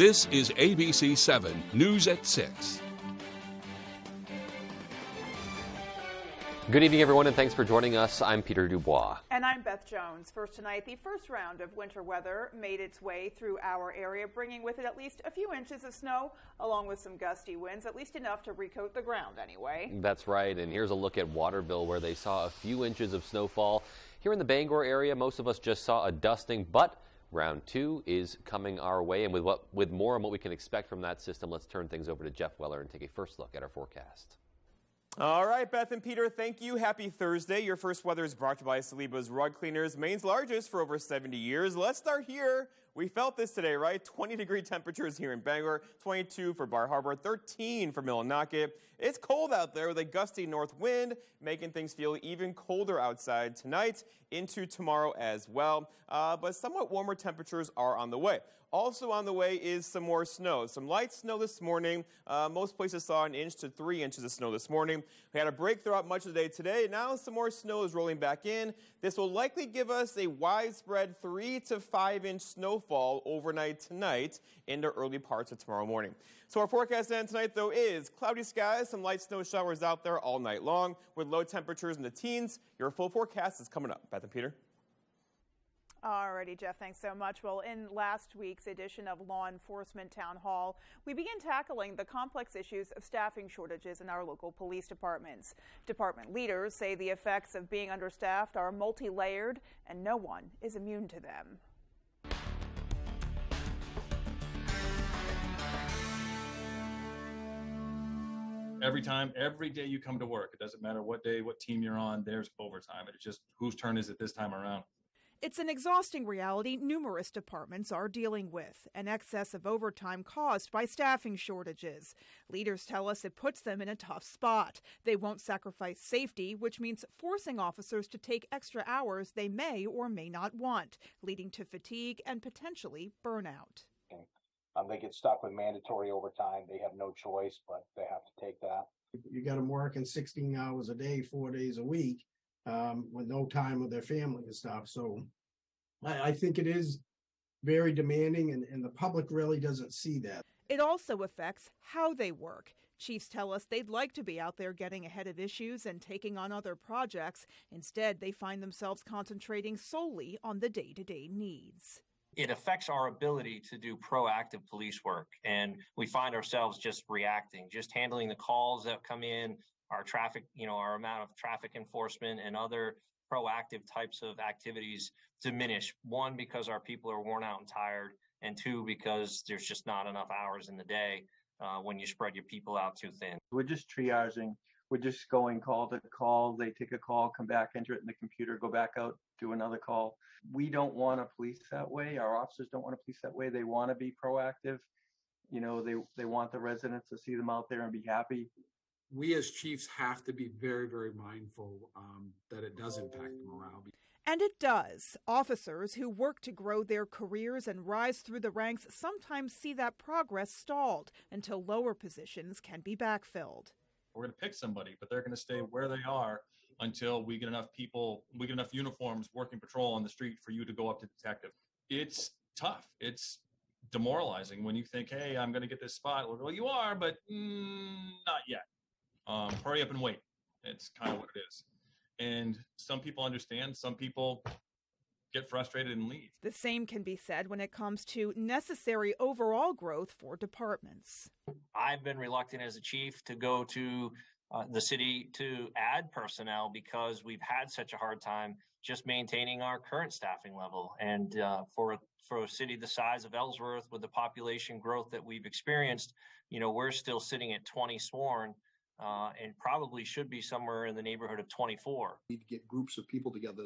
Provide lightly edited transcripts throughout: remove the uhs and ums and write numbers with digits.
This is ABC 7 News at 6. Good evening, everyone, and thanks for joining us. I'm Peter Dubois. And I'm Beth Jones. First tonight, the first round of winter weather made its way through our area, bringing with it at least a few inches of snow, along with some gusty winds, at least enough to recoat the ground anyway. That's right, and here's a look at Waterville, where they saw a few inches of snowfall. Here in the Bangor area, most of us just saw a dusting, but round two is coming our way, and with more on what we can expect from that system, let's turn things over to Jeff Weller and take a first look at our forecast. All right, Beth and Peter, thank you. Happy Thursday. Your first weather is brought to you by Saliba's Rug Cleaners, Maine's largest for over 70 years. Let's start here. We felt this today, right? 20-degree temperatures here in Bangor, 22 for Bar Harbor, 13 for Millinocket. It's cold out there with a gusty north wind, making things feel even colder outside tonight into tomorrow as well. But somewhat warmer temperatures are on the way. Also on the way is some more snow. Some light snow this morning. Most places saw 1 inch to 3 inches of snow this morning. We had a break throughout much of the day today. Now some more snow is rolling back in. This will likely give us a widespread 3 to 5 inch snowfall overnight tonight into early parts of tomorrow morning. So our forecast then tonight, though, is cloudy skies, some light snow showers out there all night long with low temperatures in the teens. Your full forecast is coming up. Beth and Peter. Alrighty, Jeff, thanks so much. Well, in last week's edition of Law Enforcement Town Hall, we began tackling the complex issues of staffing shortages in our local police departments. Department leaders say the effects of being understaffed are multi-layered and no one is immune to them. Every day you come to work, it doesn't matter what day, what team you're on, there's overtime. It's just whose turn is it this time around? It's an exhausting reality numerous departments are dealing with, an excess of overtime caused by staffing shortages. Leaders tell us it puts them in a tough spot. They won't sacrifice safety, which means forcing officers to take extra hours they may or may not want, leading to fatigue and potentially burnout. They get stuck with mandatory overtime. They have no choice, but they have to take that. You got them working 16 hours a day, 4 days a week, with no time with their family and stuff. So I think it is very demanding, and the public really doesn't see that. It also affects how they work. Chiefs tell us they'd like to be out there getting ahead of issues and taking on other projects. Instead, they find themselves concentrating solely on the day-to-day needs. It affects our ability to do proactive police work, and we find ourselves just reacting, just handling the calls that come in, our traffic, our amount of traffic enforcement and other proactive types of activities diminish. One, because our people are worn out and tired, and two, because there's just not enough hours in the day when you spread your people out too thin. We're just triaging. We're just going call to call. They take a call, come back, enter it in the computer, go back out, do another call. We don't want to police that way. Our officers don't want to police that way. They want to be proactive. They want the residents to see them out there and be happy. We as chiefs have to be very, very mindful that it does impact morale. And it does. Officers who work to grow their careers and rise through the ranks sometimes see that progress stalled until lower positions can be backfilled. We're going to pick somebody, but they're going to stay where they are until we get enough people, we get enough uniforms working patrol on the street for you to go up to detective. It's tough. It's demoralizing when you think, hey, I'm going to get this spot. Well, you are, but not yet. Hurry up and wait. It's kind of what it is. And some people understand, some people get frustrated and leave. The same can be said when it comes to necessary overall growth for departments. I've been reluctant as a chief to go to the city to add personnel because we've had such a hard time just maintaining our current staffing level. And for a city the size of Ellsworth, with the population growth that we've experienced, we're still sitting at 20 sworn. And probably should be somewhere in the neighborhood of 24. We need to get groups of people together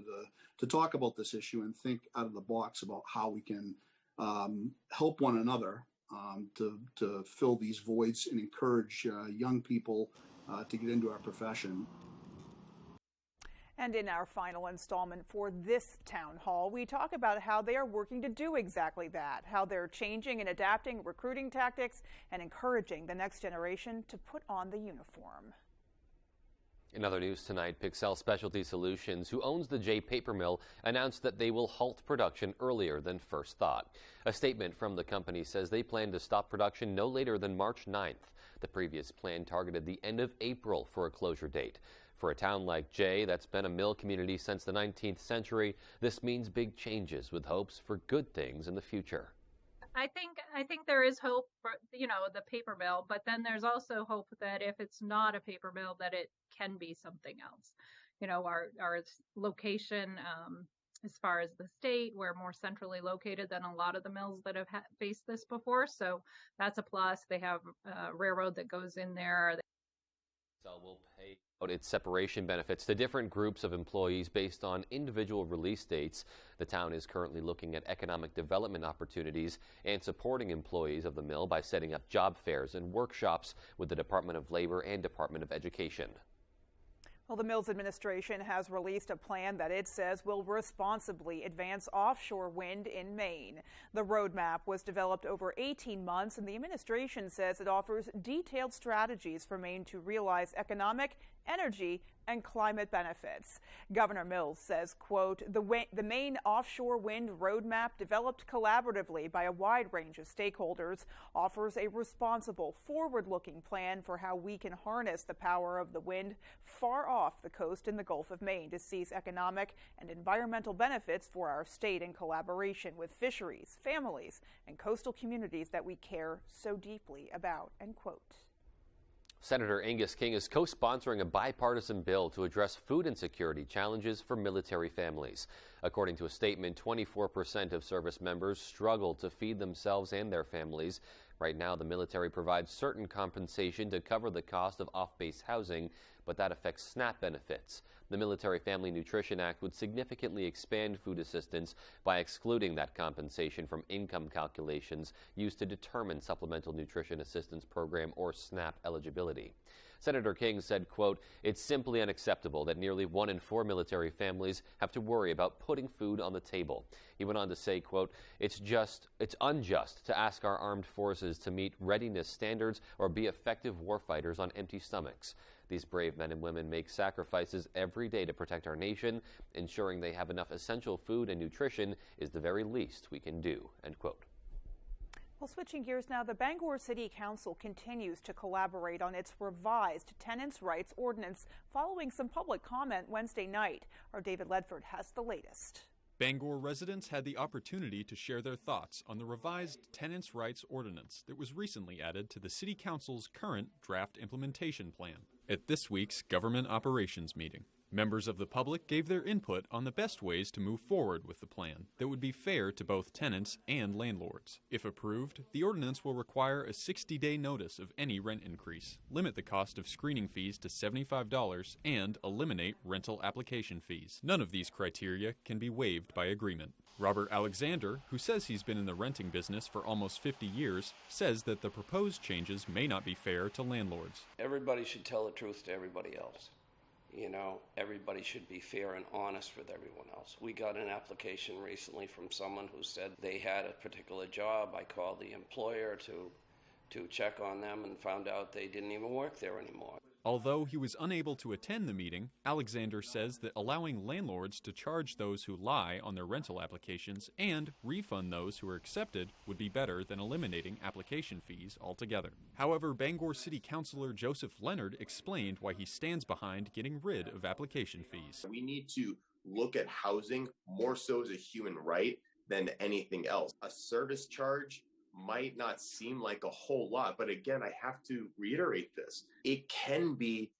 to talk about this issue and think out of the box about how we can help one another to fill these voids and encourage young people to get into our profession. And in our final installment for this town hall, we talk about how they are working to do exactly that, how they're changing and adapting recruiting tactics and encouraging the next generation to put on the uniform. In other news tonight, Pixel Specialty Solutions, who owns the J Paper Mill, announced that they will halt production earlier than first thought. A statement from the company says they plan to stop production no later than March 9th. The previous plan targeted the end of April for a closure date. For a town like Jay that's been a mill community since the 19th century, this means big changes with hopes for good things in the future. I think there is hope for, the paper mill, but then there's also hope that if it's not a paper mill, that it can be something else. Our location, as far as the state, we're more centrally located than a lot of the mills that have faced this before. So that's a plus. They have a railroad that goes in there. Will pay out its separation benefits to different groups of employees based on individual release dates. The town is currently looking at economic development opportunities and supporting employees of the mill by setting up job fairs and workshops with the Department of Labor and Department of Education. Well, the Mills administration has released a plan that it says will responsibly advance offshore wind in Maine. The roadmap was developed over 18 months, and the administration says it offers detailed strategies for Maine to realize economic, energy, and climate benefits. Governor Mills says, quote, the Maine offshore wind roadmap, developed collaboratively by a wide range of stakeholders, offers a responsible, forward-looking plan for how we can harness the power of the wind far off the coast in the Gulf of Maine to seize economic and environmental benefits for our state in collaboration with fisheries, families, and coastal communities that we care so deeply about, end quote. Senator Angus King is co-sponsoring a bipartisan bill to address food insecurity challenges for military families. According to a statement, 24% of service members struggle to feed themselves and their families. Right now, the military provides certain compensation to cover the cost of off-base housing, but that affects SNAP benefits. The Military Family Nutrition Act would significantly expand food assistance by excluding that compensation from income calculations used to determine Supplemental Nutrition Assistance Program or SNAP eligibility. Senator King said, quote, it's simply unacceptable that nearly 1 in 4 military families have to worry about putting food on the table. He went on to say, quote, it's unjust to ask our armed forces to meet readiness standards or be effective warfighters on empty stomachs. These brave men and women make sacrifices every day to protect our nation. Ensuring they have enough essential food and nutrition is the very least we can do, end quote. Well, switching gears now, the Bangor City Council continues to collaborate on its revised tenants' rights ordinance following some public comment Wednesday night. Our David Ledford has the latest. Bangor residents had the opportunity to share their thoughts on the revised tenants' rights ordinance that was recently added to the City Council's current draft implementation plan. At this week's government operations meeting, members of the public gave their input on the best ways to move forward with the plan that would be fair to both tenants and landlords. If approved, the ordinance will require a 60-day notice of any rent increase, limit the cost of screening fees to $75, and eliminate rental application fees. None of these criteria can be waived by agreement. Robert Alexander, who says he's been in the renting business for almost 50 years, says that the proposed changes may not be fair to landlords. Everybody should tell the truth to everybody else. Everybody should be fair and honest with everyone else. We got an application recently from someone who said they had a particular job. I called the employer to check on them and found out they didn't even work there anymore. Although he was unable to attend the meeting, Alexander says that allowing landlords to charge those who lie on their rental applications and refund those who are accepted would be better than eliminating application fees altogether. However, Bangor City Councilor Joseph Leonard explained why he stands behind getting rid of application fees. We need to look at housing more so as a human right than anything else. A service charge might not seem like a whole lot, but again, I have to reiterate this. It can be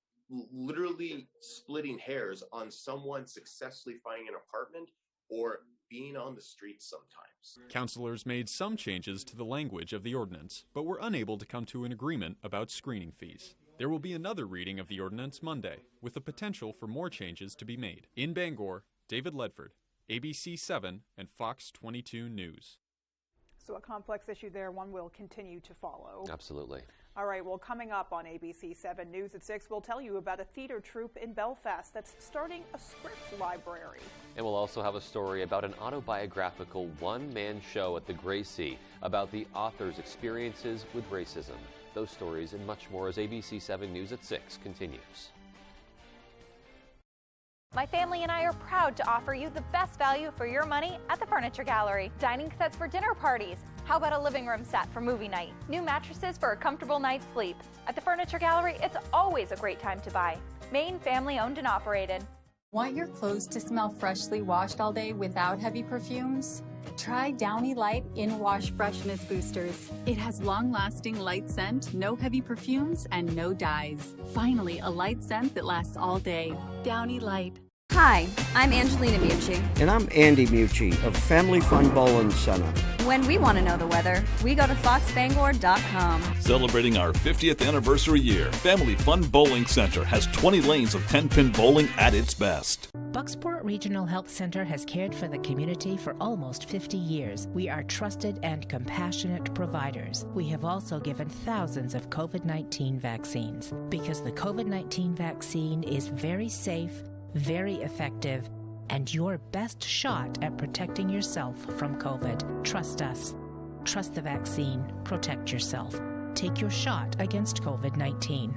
literally splitting hairs on someone successfully finding an apartment or being on the streets sometimes. Councilors made some changes to the language of the ordinance, but were unable to come to an agreement about screening fees. There will be another reading of the ordinance Monday, with the potential for more changes to be made. In Bangor, David Ledford, ABC 7 and Fox 22 News. So a complex issue there, one we'll continue to follow. Absolutely. All right, well, coming up on ABC 7 News at 6, we'll tell you about a theater troupe in Belfast that's starting a script library. And we'll also have a story about an autobiographical one-man show at the Gracie about the author's experiences with racism. Those stories and much more as ABC 7 News at 6 continues. My family and I are proud to offer you the best value for your money at the Furniture Gallery. Dining sets for dinner parties. How about a living room set for movie night? New mattresses for a comfortable night's sleep. At the Furniture Gallery, it's always a great time to buy. Maine family owned and operated. Want your clothes to smell freshly washed all day without heavy perfumes? Try Downy Light In-Wash Freshness Boosters. It has long-lasting light scent, no heavy perfumes, and no dyes. Finally, a light scent that lasts all day. Downy Light. Hi, I'm Angelina Mucci. And I'm Andy Mucci of Family Fun Bowling Center. When we want to know the weather, we go to foxbangor.com. Celebrating our 50th anniversary year, Family Fun Bowling Center has 20 lanes of 10-pin bowling at its best. Bucksport Regional Health Center has cared for the community for almost 50 years. We are trusted and compassionate providers. We have also given thousands of COVID-19 vaccines because the COVID-19 vaccine is very safe, very effective, and your best shot at protecting yourself from COVID. Trust us. Trust the vaccine. Protect yourself. Take your shot against COVID-19.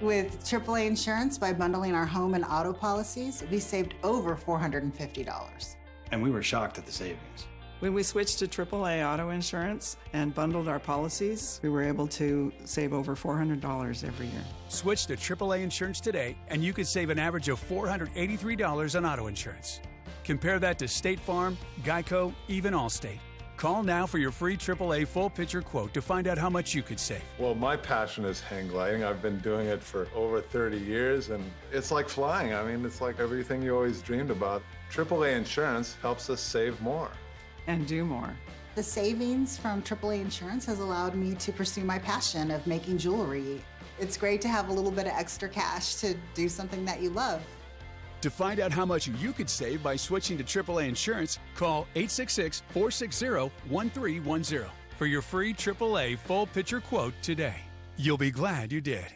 With AAA Insurance, by bundling our home and auto policies, we saved over $450. And we were shocked at the savings. When we switched to AAA auto insurance and bundled our policies, we were able to save over $400 every year. Switch to AAA insurance today, and you could save an average of $483 on auto insurance. Compare that to State Farm, Geico, even Allstate. Call now for your free AAA full picture quote to find out how much you could save. Well, my passion is hang gliding. I've been doing it for over 30 years, and it's like flying. I mean, it's like everything you always dreamed about. AAA insurance helps us save more. And do more. The savings from AAA Insurance has allowed me to pursue my passion of making jewelry. It's great to have a little bit of extra cash to do something that you love. To find out how much you could save by switching to AAA insurance, call 866-460-1310 for your free AAA full picture quote today. You'll be glad you did.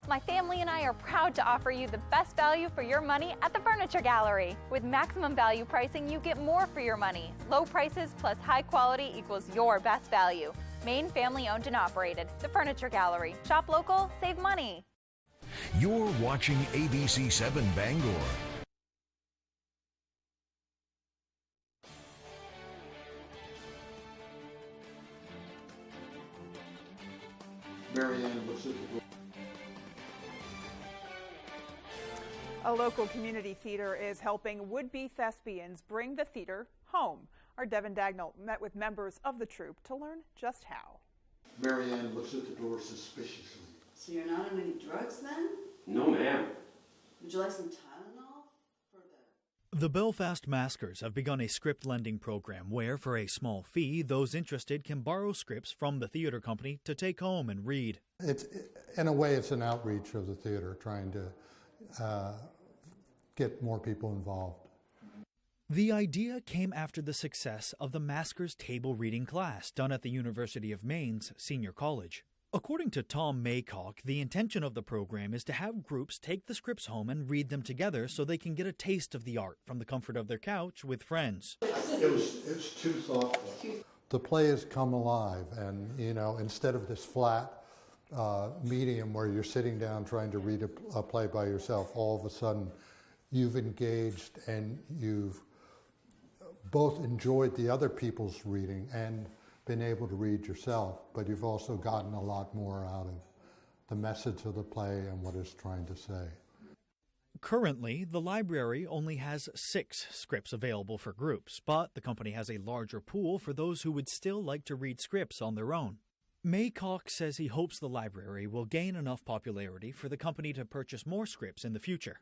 My family and I are proud to offer you the best value for your money at the Furniture Gallery. With maximum value pricing, you get more for your money. Low prices plus high quality equals your best value. Maine family owned and operated. The Furniture Gallery. Shop local, save money. You're watching ABC 7 Bangor. Marianne, what's it? A local community theater is helping would-be thespians bring the theater home. Our Devin Dagnall met with members of the troupe to learn just how. Marianne looks at the door suspiciously. So you're not on any drugs then? No, ma'am. Would you like some Tylenol for the... The Belfast Maskers have begun a script lending program where, for a small fee, those interested can borrow scripts from the theater company to take home and read. In a way, it's an outreach of the theater, trying to get more people involved. The idea came after the success of the Maskers table reading class done at the University of Maine's Senior College. According to Tom Maycock, the intention of the program is to have groups take the scripts home and read them together so they can get a taste of the art from the comfort of their couch with friends. It was too thoughtful. The play has come alive, and instead of this flat medium where you're sitting down trying to read a play by yourself, all of a sudden you've engaged and you've both enjoyed the other people's reading and been able to read yourself, but you've also gotten a lot more out of the message of the play and what it's trying to say. Currently, the library only has 6 scripts available for groups, but the company has a larger pool for those who would still like to read scripts on their own. Maycock says he hopes the library will gain enough popularity for the company to purchase more scripts in the future.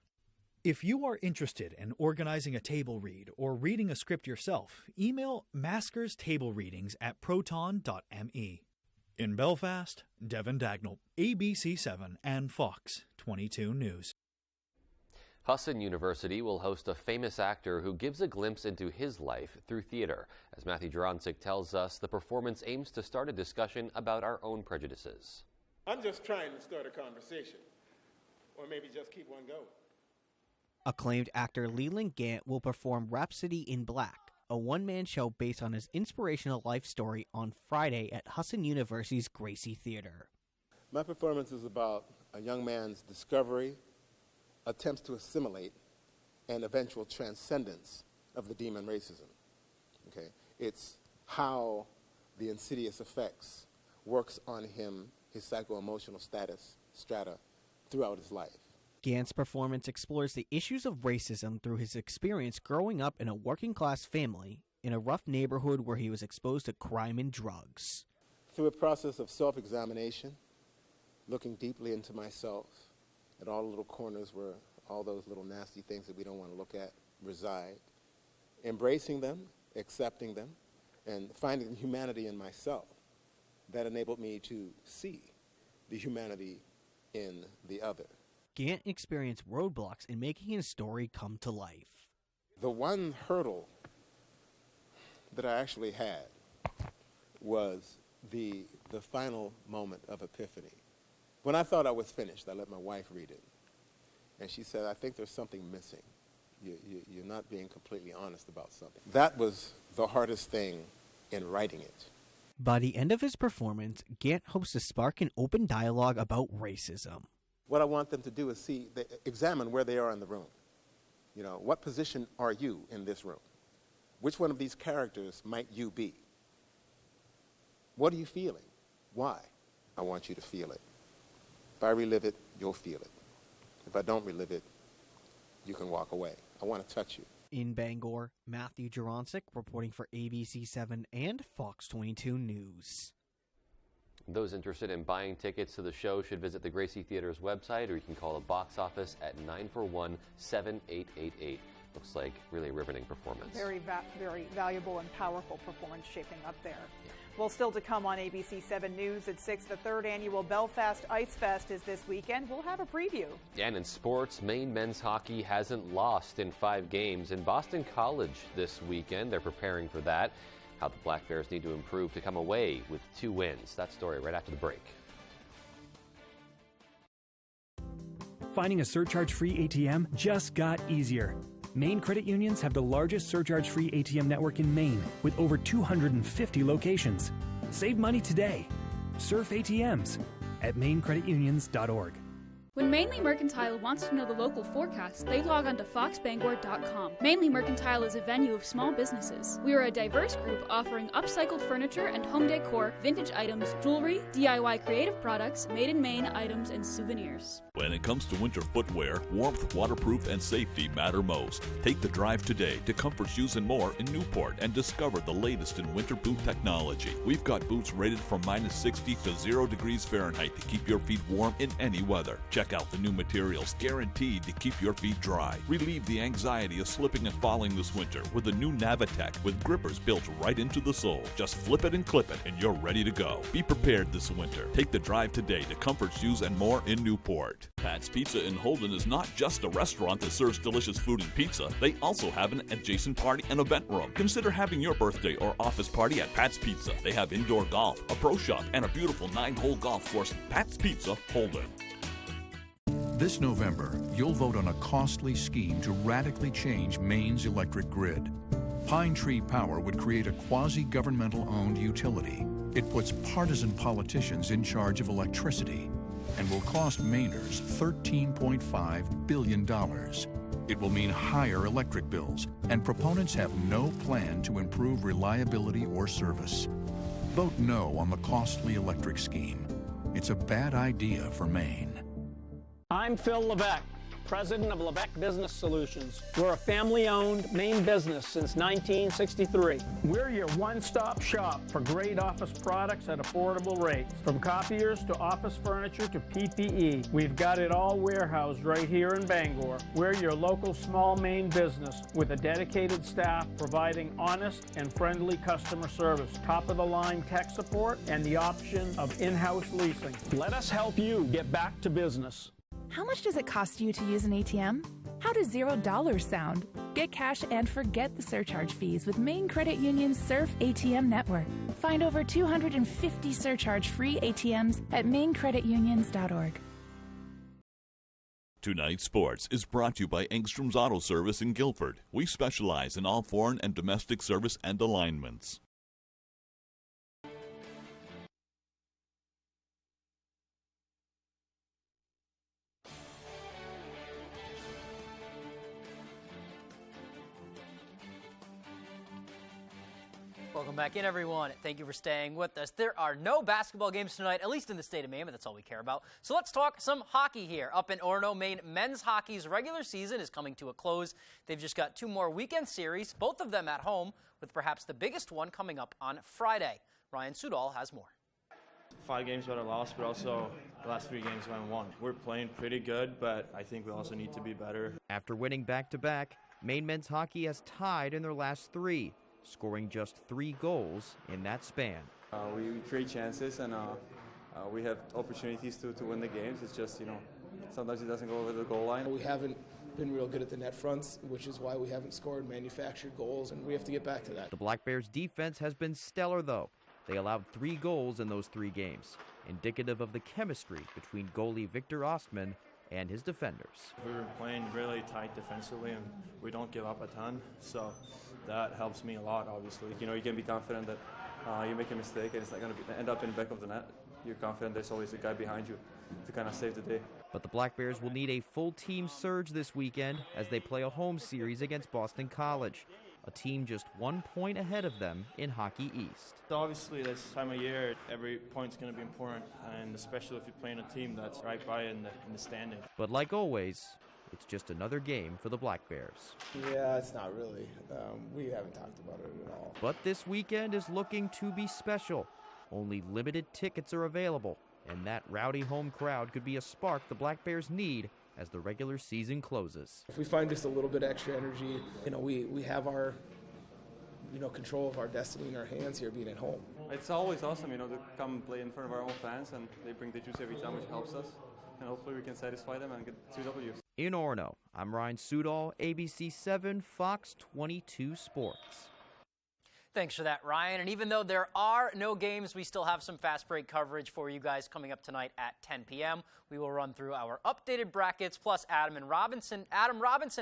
If you are interested in organizing a table read or reading a script yourself, email maskerstablereadings@proton.me. In Belfast, Devin Dagnall, ABC 7 and Fox 22 News. Husson University will host a famous actor who gives a glimpse into his life through theater. As Matthew Jurancic tells us, the performance aims to start a discussion about our own prejudices. I'm just trying to start a conversation, or maybe just keep one going. Acclaimed actor Leland Gant will perform Rhapsody in Black, a one-man show based on his inspirational life story on Friday at Husson University's Gracie Theater. My performance is about a young man's discovery, attempts to assimilate, and eventual transcendence of the demon racism. Okay? It's how the insidious effects works on him, his psycho-emotional strata throughout his life. Gant's performance explores the issues of racism through his experience growing up in a working-class family in a rough neighborhood where he was exposed to crime and drugs. Through a process of self-examination, looking deeply into myself, at all the little corners where all those little nasty things that we don't want to look at reside, embracing them, accepting them, and finding humanity in myself, that enabled me to see the humanity in the other. Gant experienced roadblocks in making his story come to life. The one hurdle that I actually had was the final moment of epiphany. When I thought I was finished, I let my wife read it. And she said, I think there's something missing. You're not being completely honest about something. That was the hardest thing in writing it. By the end of his performance, Gant hopes to spark an open dialogue about racism. What I want them to do is examine where they are in the room. You know, what position are you in this room? Which one of these characters might you be? What are you feeling? Why? I want you to feel it. If I relive it, you'll feel it. If I don't relive it, you can walk away. I want to touch you. In Bangor, Matthew Juronsik reporting for ABC7 and Fox 22 News. Those interested in buying tickets to the show should visit the Gracie Theater's website, or you can call the box office at 941-7888. Looks like really a riveting performance. Very valuable and powerful performance shaping up there. Yeah. Well, still to come on ABC 7 News at 6, the third annual Belfast Ice Fest is this weekend. We'll have a preview. And in sports, Maine men's hockey hasn't lost in 5 games. In Boston College this weekend, they're preparing for that. How the Black Bears need to improve to come away with 2 wins. That story right after the break. Finding a surcharge-free ATM just got easier. Maine credit unions have the largest surcharge-free ATM network in Maine with over 250 locations. Save money today. Surf ATMs at mainecreditunions.org. When Mainly Mercantile wants to know the local forecast, they log on to foxbangor.com. Mainly Mercantile is a venue of small businesses. We are a diverse group offering upcycled furniture and home decor, vintage items, jewelry, DIY creative products, made in Maine items, and souvenirs. When it comes to winter footwear, warmth, waterproof, and safety matter most. Take the drive today to Comfort Shoes and More in Newport and discover the latest in winter boot technology. We've got boots rated from -60 to 0 degrees Fahrenheit to keep your feet warm in any weather. Check out the new materials guaranteed to keep your feet dry. Relieve the anxiety of slipping and falling this winter with the new Navitech with grippers built right into the sole. Just flip it and clip it and you're ready to go. Be prepared this winter. Take the drive today to Comfort Shoes and More in Newport. Pat's Pizza in Holden is not just a restaurant that serves delicious food and pizza. They also have an adjacent party and event room. Consider having your birthday or office party at Pat's Pizza. They have indoor golf, a pro shop, and a beautiful 9-hole golf course. Pat's Pizza, Holden. This November, you'll vote on a costly scheme to radically change Maine's electric grid. Pine Tree Power would create a quasi-governmental-owned utility. It puts partisan politicians in charge of electricity and will cost Mainers $13.5 billion. It will mean higher electric bills, and proponents have no plan to improve reliability or service. Vote no on the costly electric scheme. It's a bad idea for Maine. I'm Phil Levesque, president of Levesque Business Solutions. We're a family-owned Maine business since 1963. We're your one-stop shop for great office products at affordable rates. From copiers to office furniture to PPE, we've got it all warehoused right here in Bangor. We're your local small Maine business with a dedicated staff providing honest and friendly customer service, top-of-the-line tech support, and the option of in-house leasing. Let us help you get back to business. How much does it cost you to use an ATM? How does $0 sound? Get cash and forget the surcharge fees with Maine Credit Union's Surf ATM network. Find over 250 surcharge-free ATMs at mainecreditunions.org. Tonight's Sports is brought to you by Engstrom's Auto Service in Guilford. We specialize in all foreign and domestic service and alignments. Welcome back in, everyone. Thank you for staying with us. There are no basketball games tonight, at least in the state of Maine, but that's all we care about. So let's talk some hockey here. Up in Orono, Maine, men's hockey's regular season is coming to a close. They've just got 2 more weekend series, both of them at home, with perhaps the biggest one coming up on Friday. Ryan Sudol has more. 5 games but a loss, but also the last 3 games went 1. We're playing pretty good, but I think we also need to be better. After winning back-to-back, Maine men's hockey has tied in their last 3, scoring just 3 goals in that span. We create chances and we have opportunities to win the games. It's just, sometimes it doesn't go over the goal line. We haven't been real good at the net fronts, which is why we haven't scored manufactured goals, and we have to get back to that. The Black Bears' defense has been stellar, though. They allowed 3 goals in those 3 games, indicative of the chemistry between goalie Victor Ostman and his defenders. We were playing really tight defensively, and we don't give up a ton, so that helps me a lot, obviously. You can be confident that you make a mistake and it's not going to end up in the back of the net. You're confident there's always a guy behind you to kind of save the day. But the Black Bears will need a full team surge this weekend as they play a home series against Boston College, a team just 1 point ahead of them in Hockey East. Obviously, this time of year, every point's going to be important, and especially if you're playing a team that's right by in the standing. But like always, it's just another game for the Black Bears. Yeah, it's not really. We haven't talked about it at all. But this weekend is looking to be special. Only limited tickets are available, and that rowdy home crowd could be a spark the Black Bears need as the regular season closes. If we find just a little bit extra energy, we have our control of our destiny in our hands here being at home. It's always awesome, to come play in front of our own fans, and they bring the juice every time, which helps us. And hopefully we can satisfy them and get 2 Ws. In Orono, I'm Ryan Sudol, ABC 7, Fox 22 Sports. Thanks for that, Ryan. And even though there are no games, we still have some fast break coverage for you guys coming up tonight at 10 p.m. We will run through our updated brackets, plus Adam Robinson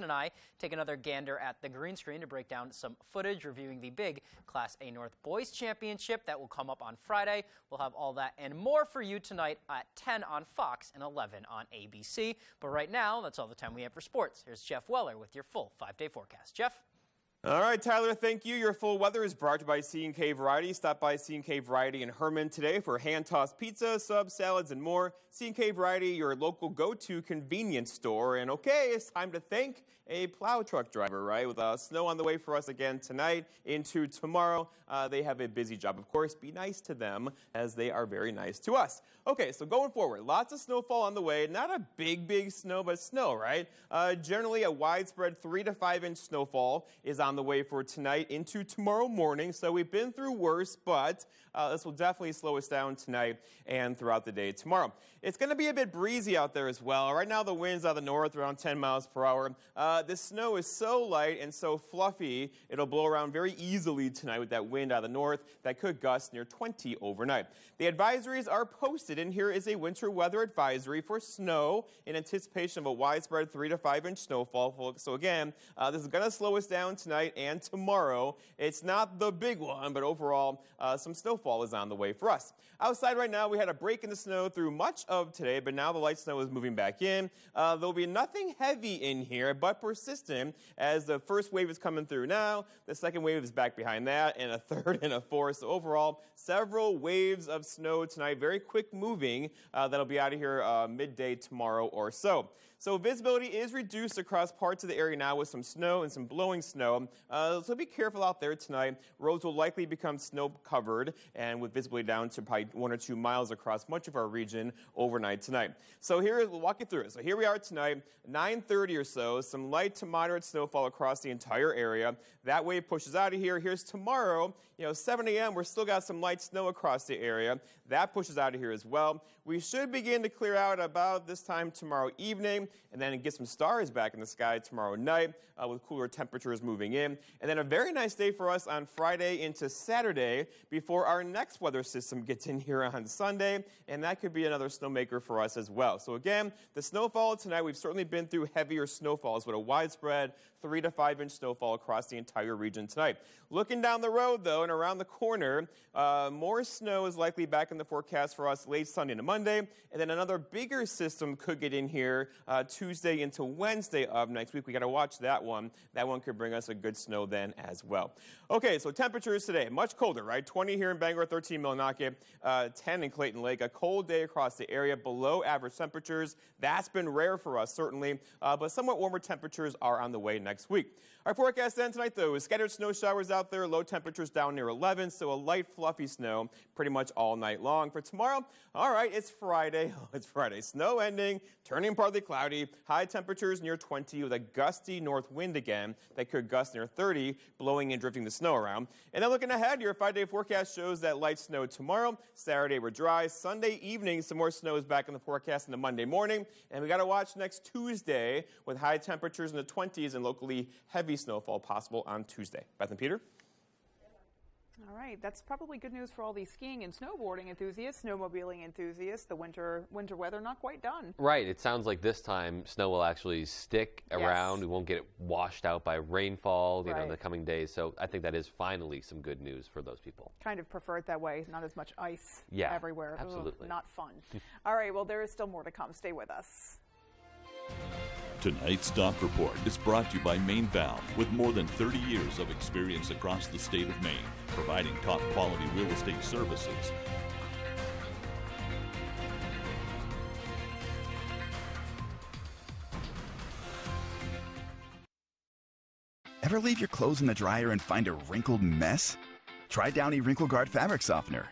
and I take another gander at the green screen to break down some footage reviewing the big Class A North Boys Championship that will come up on Friday. We'll have all that and more for you tonight at 10 on Fox and 11 on ABC. But right now, that's all the time we have for sports. Here's Jeff Weller with your full 5-day forecast. Jeff? All right, Tyler, thank you. Your full weather is brought to you by C&K Variety. Stop by C&K Variety in Herman today for hand-tossed pizza, subs, salads, and more. C&K Variety, your local go-to convenience store. And okay, it's time to thank a plow truck driver, right? With snow on the way for us again tonight into tomorrow. They have a busy job, of course. Be nice to them as they are very nice to us. Okay, so going forward, lots of snowfall on the way. Not a big snow, but snow, right? Generally, a widespread 3 to 5 inch snowfall is on the way for tonight into tomorrow morning. So we've been through worse, but this will definitely slow us down tonight and throughout the day tomorrow. It's going to be a bit breezy out there as well. Right now, the wind's out of the north around 10 miles per hour. This snow is so light and so fluffy, it'll blow around very easily tonight with that wind out of the north that could gust near 20 overnight. The advisories are posted, and here is a winter weather advisory for snow in anticipation of a widespread 3 to 5 inch snowfall. So again, this is going to slow us down tonight and tomorrow. It's not the big one, but overall, some snowfall is on the way for us. Outside right now, we had a break in the snow through much of today, but now the light snow is moving back in. There'll be nothing heavy in here, but persistent as the first wave is coming through now. The second wave is back behind that, and a third and a fourth. So overall, several waves of snow tonight, very quick moving. That'll be out of here midday tomorrow or so. So visibility is reduced across parts of the area now with some snow and some blowing snow. So be careful out there tonight. Roads will likely become snow covered and with visibility down to probably 1 or 2 miles across much of our region overnight tonight. So we'll walk you through it. So here we are tonight, 9:30 or so, some light to moderate snowfall across the entire area. That wave pushes out of here. Here's tomorrow, 7 a.m. We're still got some light snow across the area. That pushes out of here as well. We should begin to clear out about this time tomorrow evening, and then get some stars back in the sky tomorrow night with cooler temperatures moving in. And then a very nice day for us on Friday into Saturday before our next weather system gets in here on Sunday, and that could be another snowmaker for us as well. So again, the snowfall tonight, we've certainly been through heavier snowfalls, but a widespread 3 to 5 inch snowfall across the entire region tonight. Looking down the road, though, and around the corner, more snow is likely back in the forecast for us late Sunday to Monday, and then another bigger system could get in here Tuesday into Wednesday of next week. We got to watch that one. That one could bring us a good snow then as well. Okay, so temperatures today, much colder, right? 20 here in Bangor, 13 Millinocket, 10 in Clayton Lake. A cold day across the area, below average temperatures. That's been rare for us, certainly, but somewhat warmer temperatures are on the way next week. Our forecast then tonight, though, is scattered snow showers out there, low temperatures down near 11, so a light, fluffy snow pretty much all night long. For tomorrow, all right, it's Friday. It's Friday. Snow ending, turning partly cloudy, high temperatures near 20 with a gusty north wind again that could gust near 30, blowing and drifting the snow around. And then looking ahead, your 5-day forecast shows that light snow tomorrow. Saturday, we're dry. Sunday evening, some more snow is back in the forecast into Monday morning. And we got to watch next Tuesday with high temperatures in the 20s and locally heavy snowfall possible on Tuesday. Beth and Peter? All right, that's probably good news for all these skiing and snowboarding enthusiasts, snowmobiling enthusiasts. The winter weather not quite done. Right. It sounds like this time snow will actually stick around. We won't get it washed out by rainfall, you know, in the coming days. So I think that is finally some good news for those people. Kind of prefer it that way. Not as much ice everywhere. Absolutely. Ugh, not fun. All right, well, there is still more to come. Stay with us. Tonight's Dock Report is brought to you by Maine Valve, with more than 30 years of experience across the state of Maine, providing top quality real estate services. Ever leave your clothes in the dryer and find a wrinkled mess? Try Downy Wrinkle Guard Fabric Softener.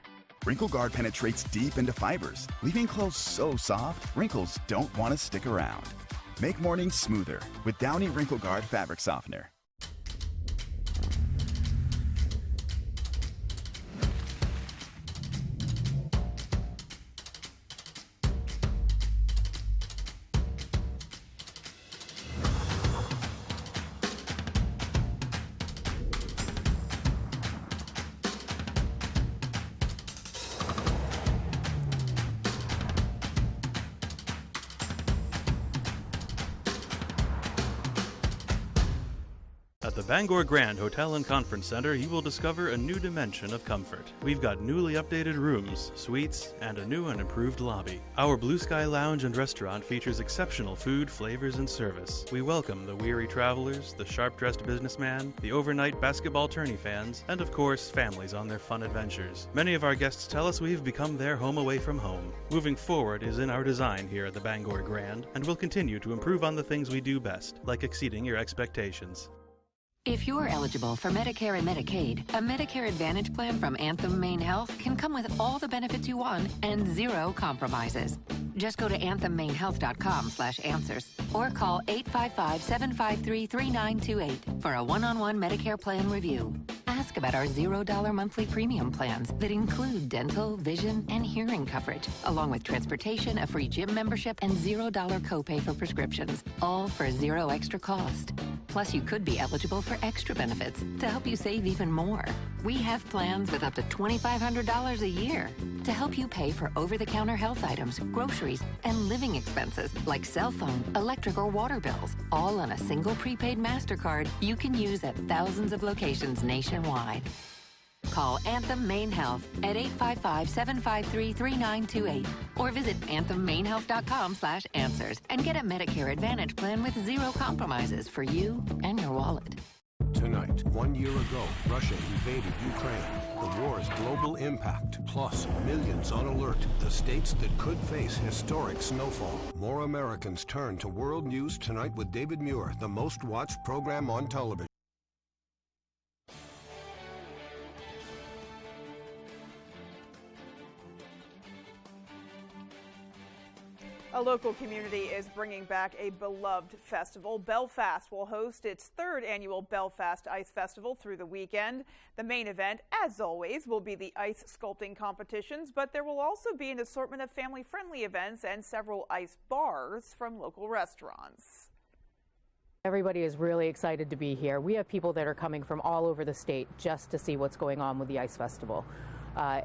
Wrinkle Guard penetrates deep into fibers, leaving clothes so soft, wrinkles don't want to stick around. Make mornings smoother with Downy Wrinkle Guard Fabric Softener. At the Bangor Grand Hotel and Conference Center, you will discover a new dimension of comfort. We've got newly updated rooms, suites, and a new and improved lobby. Our Blue Sky Lounge and restaurant features exceptional food, flavors, and service. We welcome the weary travelers, the sharp-dressed businessman, the overnight basketball tourney fans, and of course, families on their fun adventures. Many of our guests tell us we've become their home away from home. Moving forward is in our design here at the Bangor Grand, and we'll continue to improve on the things we do best, like exceeding your expectations. If you're eligible for Medicare and Medicaid, a Medicare Advantage plan from Anthem Maine Health can come with all the benefits you want and zero compromises. Just go to anthemmainehealth.com/answers or call 855-753-3928 for a one-on-one Medicare plan review. Ask about our $0 monthly premium plans that include dental, vision, and hearing coverage, along with transportation, a free gym membership, and $0 copay for prescriptions, all for zero extra cost. Plus, you could be eligible for extra benefits to help you save even more. We have plans with up to $2,500 a year to help you pay for over-the-counter health items, groceries, and living expenses like cell phone, electric, or water bills, all on a single prepaid MasterCard you can use at thousands of locations nationwide. Call Anthem Maine Health at 855-753-3928 or visit anthemmainehealth.com/answers and get a Medicare Advantage plan with zero compromises for you and your wallet. Tonight, 1 year ago, Russia invaded Ukraine. The war's global impact, plus millions on alert. The states that could face historic snowfall. More Americans turn to World News Tonight with David Muir, the most watched program on television. A local community is bringing back a beloved festival. Belfast will host its third annual Belfast Ice Festival through the weekend. The main event, as always, will be the ice sculpting competitions, but there will also be an assortment of family-friendly events and several ice bars from local restaurants. Everybody is really excited to be here. We have people that are coming from all over the state just to see what's going on with the Ice Festival.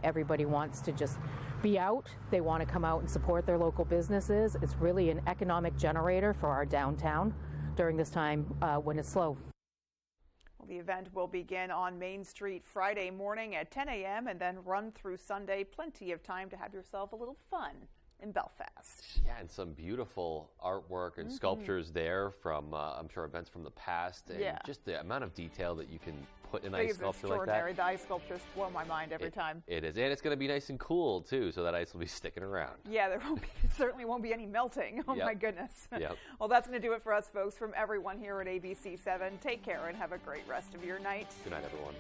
Everybody wants to just be out. They want to come out and support their local businesses. It's really an economic generator for our downtown. during this time when it's slow. Well, the event will begin on Main Street Friday morning at 10 a.m. and then run through Sunday. Plenty of time to have yourself a little fun in Belfast. Yeah, and some beautiful artwork and sculptures there from, I'm sure, events from the past. And just the amount of detail that you can put in an ice sculpture like that. The ice sculptures blow my mind every time. It is, and it's going to be nice and cool, too, so that ice will be sticking around. Yeah, there certainly won't be any melting. Oh, my goodness. Yep. Well, that's going to do it for us, folks. From everyone here at ABC 7, take care and have a great rest of your night. Good night, everyone.